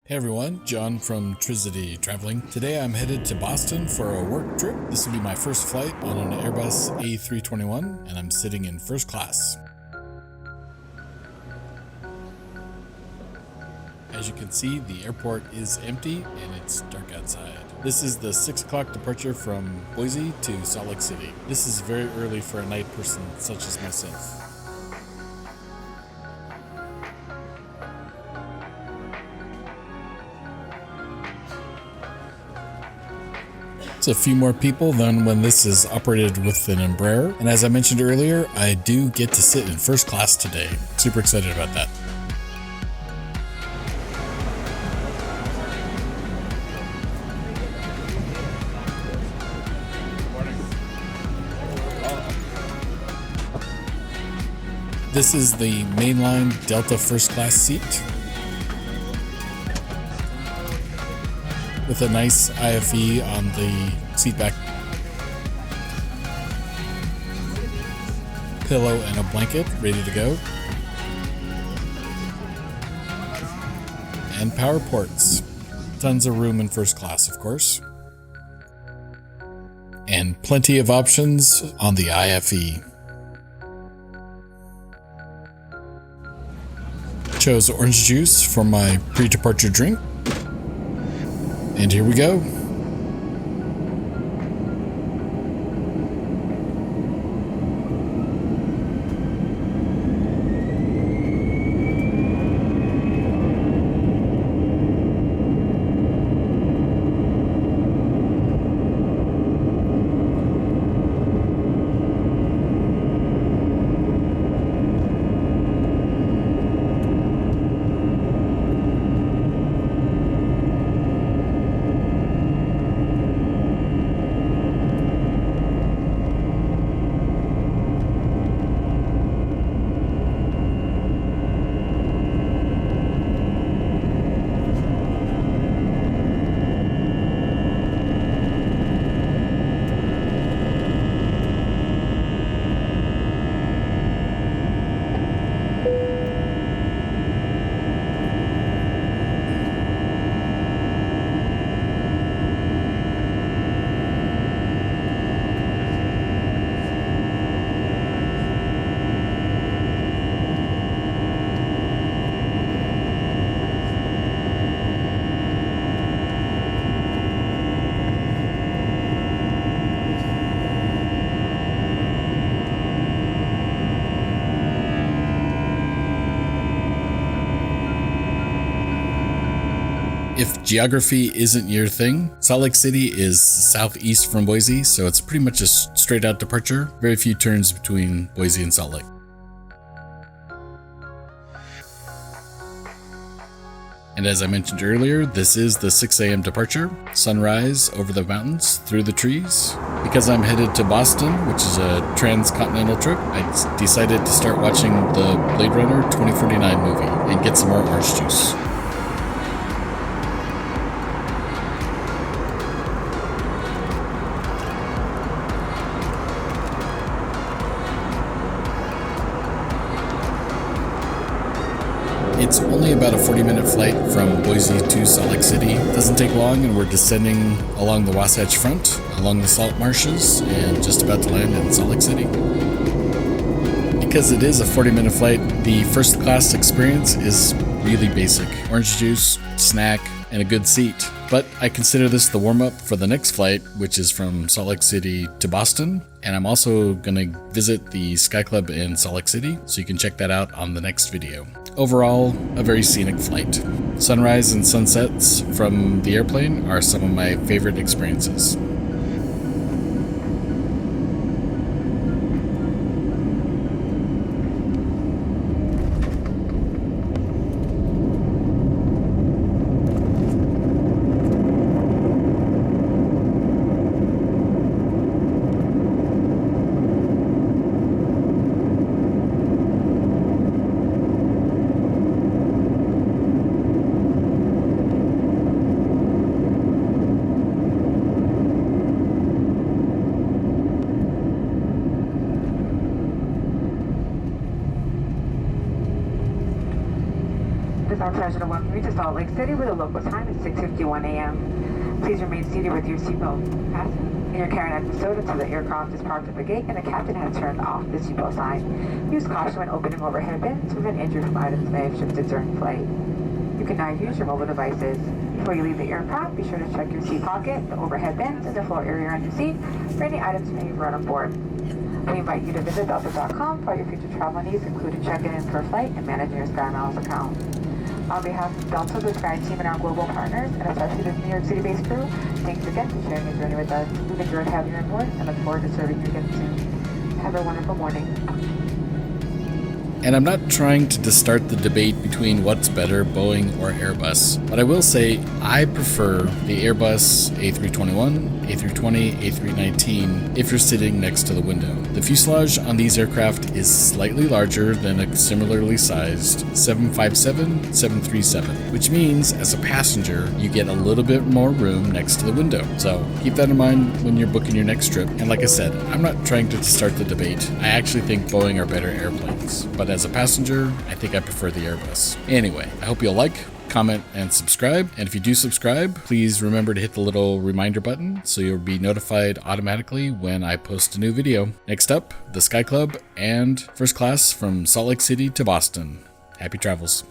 Hey everyone, John from Trizity Traveling. Today I'm headed to Boston for a work trip. This will be my first flight on an Airbus A321 and I'm sitting in first class. As you can see, the airport is empty and it's dark outside. This is the 6 o'clock departure from Boise to Salt Lake City. This is very early for a night person such as myself. It's a few more people than when this is operated with an Embraer. And as I mentioned earlier, I do get to sit in first class today. Super excited about that. This is the mainline Delta First Class seat with a nice IFE on the seat back, pillow and a blanket ready to go, and power ports. Tons of room in first class, of course, and plenty of options on the IFE. Chose orange juice for my pre-departure drink. And here we go. If geography isn't your thing, Salt Lake City is southeast from Boise, so it's pretty much a straight out departure. Very few turns between Boise and Salt Lake. And as I mentioned earlier, this is the 6 a.m. departure. Sunrise over the mountains, through the trees. Because I'm headed to Boston, which is a transcontinental trip, I decided to start watching the Blade Runner 2049 movie and get some more orange juice. It's only about a 40-minute flight from Boise to Salt Lake City. It doesn't take long, and we're descending along the Wasatch Front, along the salt marshes, and just about to land in Salt Lake City. Because it is a 40-minute flight, the first class experience is really basic. Orange juice, snack, and a good seat. But I consider this the warm-up for the next flight, which is from Salt Lake City to Boston. And I'm also going to visit the Sky Club in Salt Lake City, so you can check that out on the next video. Overall, a very scenic flight. Sunrise and sunsets from the airplane are some of my favorite experiences. our pleasure to welcome you to Salt Lake City, where the local time is 6:51 a.m. Please remain seated with your seatbelt fastened and your carry-on items stowed until the aircraft is parked at the gate and the captain has turned off the seatbelt sign. Use caution when opening overhead bins to prevent injury from items may have shifted during flight. You can now use your mobile devices. Before you leave the aircraft, be sure to check your seat pocket, the overhead bins, and the floor area on your seat for any items you may have brought on board. We invite you to visit Delta.com for all your future travel needs, including checking in for a flight and managing your SkyMiles account. On behalf of Delta, the Sky team, and our global partners, and especially the New York City-based crew, thanks again for sharing your journey with us. We've enjoyed having you on board and look forward to serving you again soon. Have a wonderful morning. And I'm not trying to start the debate between what's better, Boeing or Airbus, but I will say I prefer the Airbus A321, A320, A319 if you're sitting next to the window. The fuselage on these aircraft is slightly larger than a similarly sized 757, 737, which means as a passenger, you get a little bit more room next to the window. So keep that in mind when you're booking your next trip. And like I said, I'm not trying to start the debate. I actually think Boeing are better airplanes, but as a passenger, I think I prefer the Airbus. Anyway, I hope you'll like, comment, and subscribe. And if you do subscribe, please remember to hit the little reminder button so you'll be notified automatically when I post a new video. Next up, the Sky Club and First Class from Salt Lake City to Boston. Happy travels.